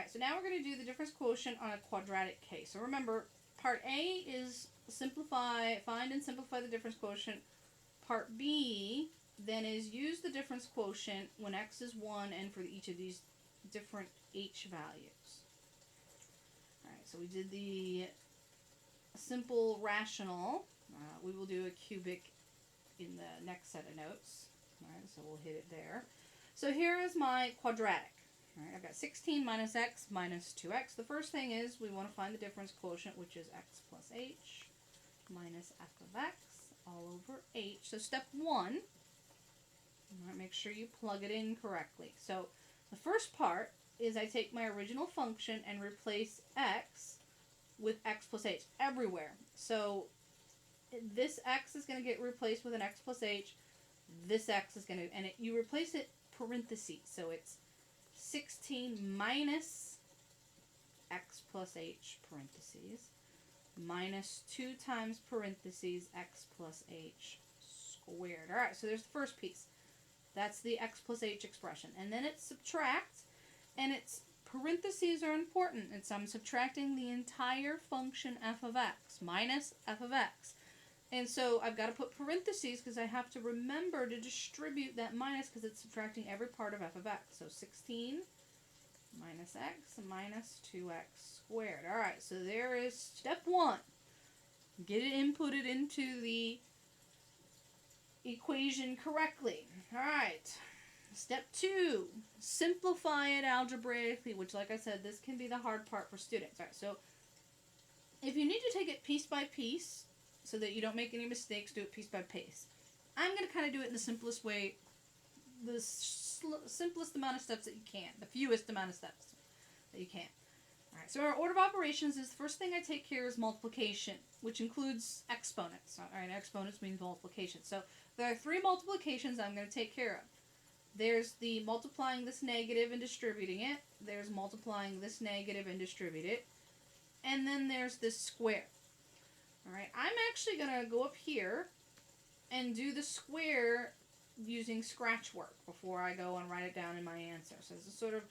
Alright, so now we're going to do the difference quotient on a quadratic case. So remember, part A is find and simplify the difference quotient. Part B then is use the difference quotient when x is 1 and for each of these different h values. Alright, so we did the simple rational. We will do a cubic in the next set of notes. Alright, so we'll hit it there. So here is my quadratic. Alright, I've got 16 minus x minus 2x. The first thing is we want to find the difference quotient, which is x plus h minus f of x all over h. So step 1, make sure you plug it in correctly. So the first part is I take my original function and replace x with x plus h everywhere. So this x is going to get replaced with an x plus h. This x is going to, and you replace it parentheses. So it's 16 minus x plus h parentheses minus 2 times parentheses x plus h squared. Alright, so there's the first piece. That's the x plus h expression. And then it subtracts, and its parentheses are important. I'm subtracting the entire function f of x minus f of x. And so I've got to put parentheses because I have to remember to distribute that minus because it's subtracting every part of f of x. So 16 minus x minus 2x squared. Alright, so there is step 1. Get it inputted into the equation correctly. Alright, step 2. Simplify it algebraically, which, like I said, this can be the hard part for students. Alright, so if you need to take it piece by piece so that you don't make any mistakes, do it piece by piece. I'm going to kind of do it in the simplest way, the simplest amount of steps that you can, the fewest amount of steps that you can. Alright, so our order of operations is the first thing I take care is multiplication, which includes exponents. Alright, exponents means multiplication. So there are 3 multiplications I'm going to take care of. There's the multiplying this negative and distributing it. There's multiplying this negative and distribute it. And then there's this square. Alright, I'm actually going to go up here and do the square using scratch work before I go and write it down in my answer. So this is sort of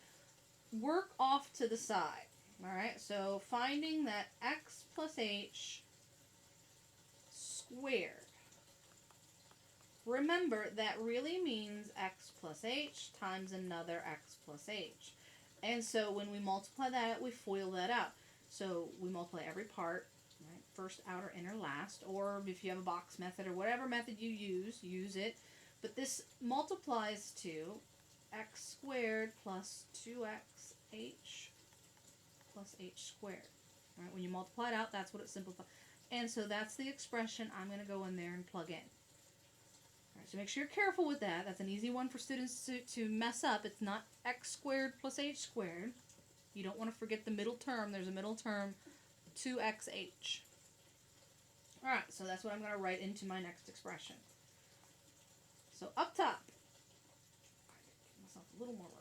work off to the side. Alright, so finding that x plus h squared. Remember, that really means x plus h times another x plus h. And so when we multiply that, we FOIL that out. So we multiply every part, right? First, outer, inner, last. Or if you have a box method or whatever method you use it. But this multiplies to x squared plus 2xh plus h squared. All right, when you multiply it out, that's what it simplifies. And so that's the expression I'm going to go in there and plug in. All right, so make sure you're careful with that. That's an easy one for students to mess up. It's not x squared plus h squared. You don't want to forget the middle term. There's a middle term, 2xh. All right, so that's what I'm going to write into my next expression. So up top, give myself a little more room.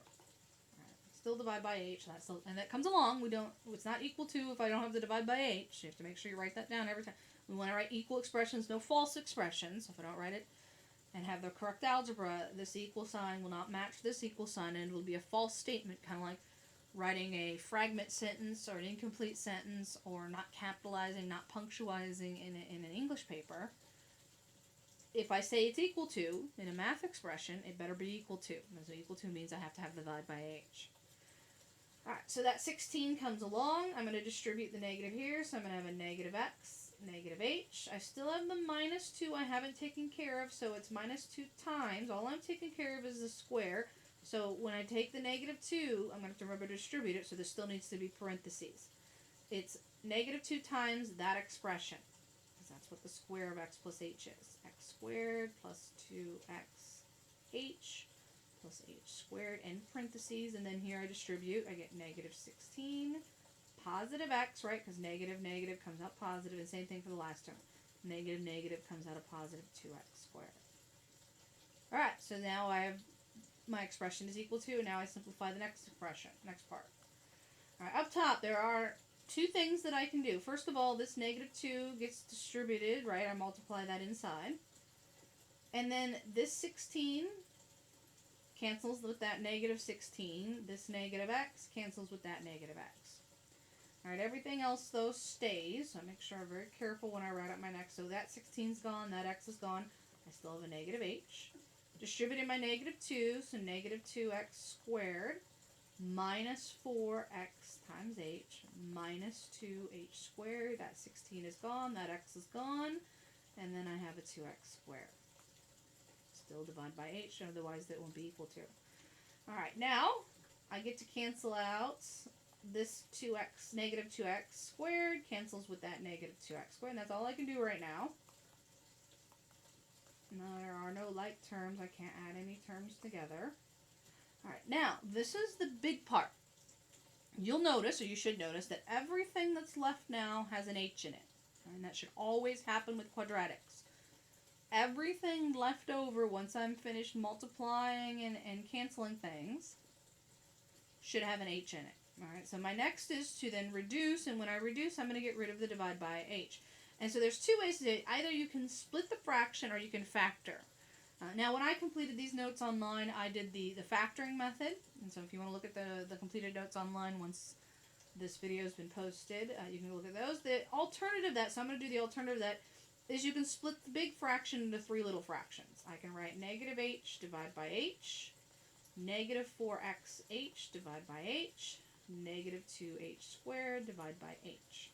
Still divide by h, and that comes along. It's not equal to if I don't have to divide by h. You have to make sure you write that down every time. We want to write equal expressions, no false expressions. If I don't write it and have the correct algebra, this equal sign will not match this equal sign, and it will be a false statement, kind of like writing a fragment sentence or an incomplete sentence, or not capitalizing, not punctualizing in an English paper. If I say it's equal to in a math expression, it better be equal to. So equal to means I have to have divide by h. Alright, so that 16 comes along. I'm going to distribute the negative here, so I'm going to have a negative x, negative h. I still have the minus 2 I haven't taken care of, so it's minus 2 times. All I'm taking care of is the square. So when I take the negative 2, I'm going to have to remember to distribute it, so there still needs to be parentheses. It's negative 2 times that expression, because that's what the square of x plus h is. X squared plus 2xh plus h squared in parentheses, and then here I distribute. I get negative 16 positive x, right, because negative comes out positive, and same thing for the last term. Negative comes out a positive 2x squared. Alright, so now I have my expression is equal to, and now I simplify the next expression, next part. Alright, up top there are 2 things that I can do. First of all, this negative 2 gets distributed, right? I multiply that inside. And then this 16 cancels with that negative 16. This negative x cancels with that negative x. Alright, everything else, though, stays. So make sure I'm very careful when I write out my next. So that 16's gone, that x is gone. I still have a negative h. Distributing my negative 2, so negative 2x squared minus 4x times h minus 2h squared. That 16 is gone, that x is gone. And then I have a 2x squared. Still divide by h, otherwise that won't be equal to. Alright, now I get to cancel out this 2x, negative 2x squared, cancels with that negative 2x squared, and that's all I can do right now. No, there are no like terms. I can't add any terms together. Alright, now, this is the big part. You'll notice, or you should notice, that everything that's left now has an h in it. And that should always happen with quadratics. Everything left over once I'm finished multiplying and canceling things should have an h in it. Alright, so my next is to then reduce, and when I reduce, I'm going to get rid of the divide by h. And so there's two ways to do it. Either you can split the fraction or you can factor. Now, when I completed these notes online, I did the factoring method. And so if you want to look at the completed notes online once this video has been posted, you can look at those. The alternative that, so I'm going to do the alternative that, is you can split the big fraction into three little fractions. I can write negative h divide by h, negative 4xh divide by h, negative 2h squared divide by h.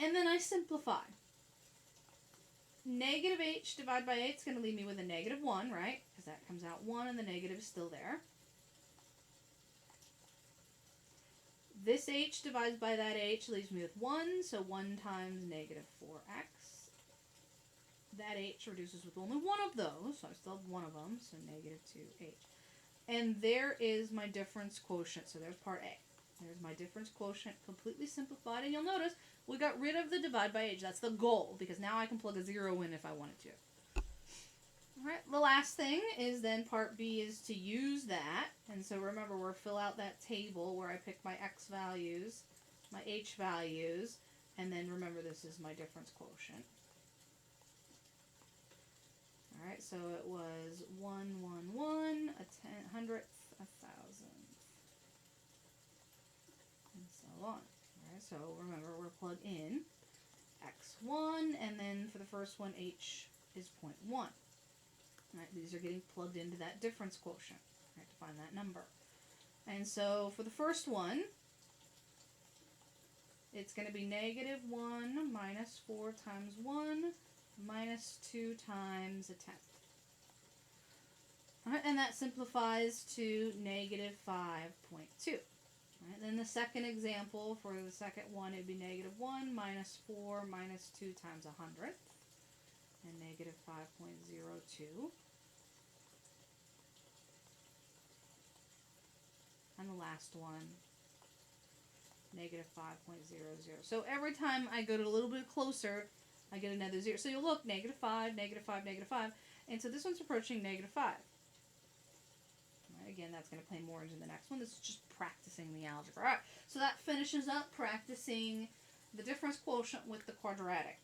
And then I simplify. Negative h divided by 8 is going to leave me with a negative 1, right? Because that comes out 1 and the negative is still there. This h divided by that h leaves me with 1, so 1 times negative 4x. That h reduces with only one of those, so I still have one of them, so negative 2h. And there is my difference quotient, so there's part A. There's my difference quotient completely simplified, and you'll notice we got rid of the divide by h. That's the goal, because now I can plug a 0 in if I wanted to. Alright, the last thing is then part B is to use that. And so remember, we'll fill out that table where I pick my x values, my h values, and then remember this is my difference quotient. Alright, so it was 1, 1, 1, a hundredth, a thousandth, and so on. Alright, so remember we're plug in x1, and then for the first one, h is 0.1. Right, these are getting plugged into that difference quotient, right, to find that number. And so for the first one, it's going to be negative 1 minus 4 times 1 minus 2 times a tenth. All right, and that simplifies to negative 5.2. Right, then the second example for the second one, it would be negative 1 minus 4 minus 2 times 100th, and negative 5.02. And the last one, negative 5.00. So every time I go to a little bit closer, I get another 0. So you'll look, negative 5, negative 5, negative 5. And so this one's approaching negative 5. Right, again, that's going to play more into the next one. This is just practicing the algebra. All right, so that finishes up practicing the difference quotient with the quadratic.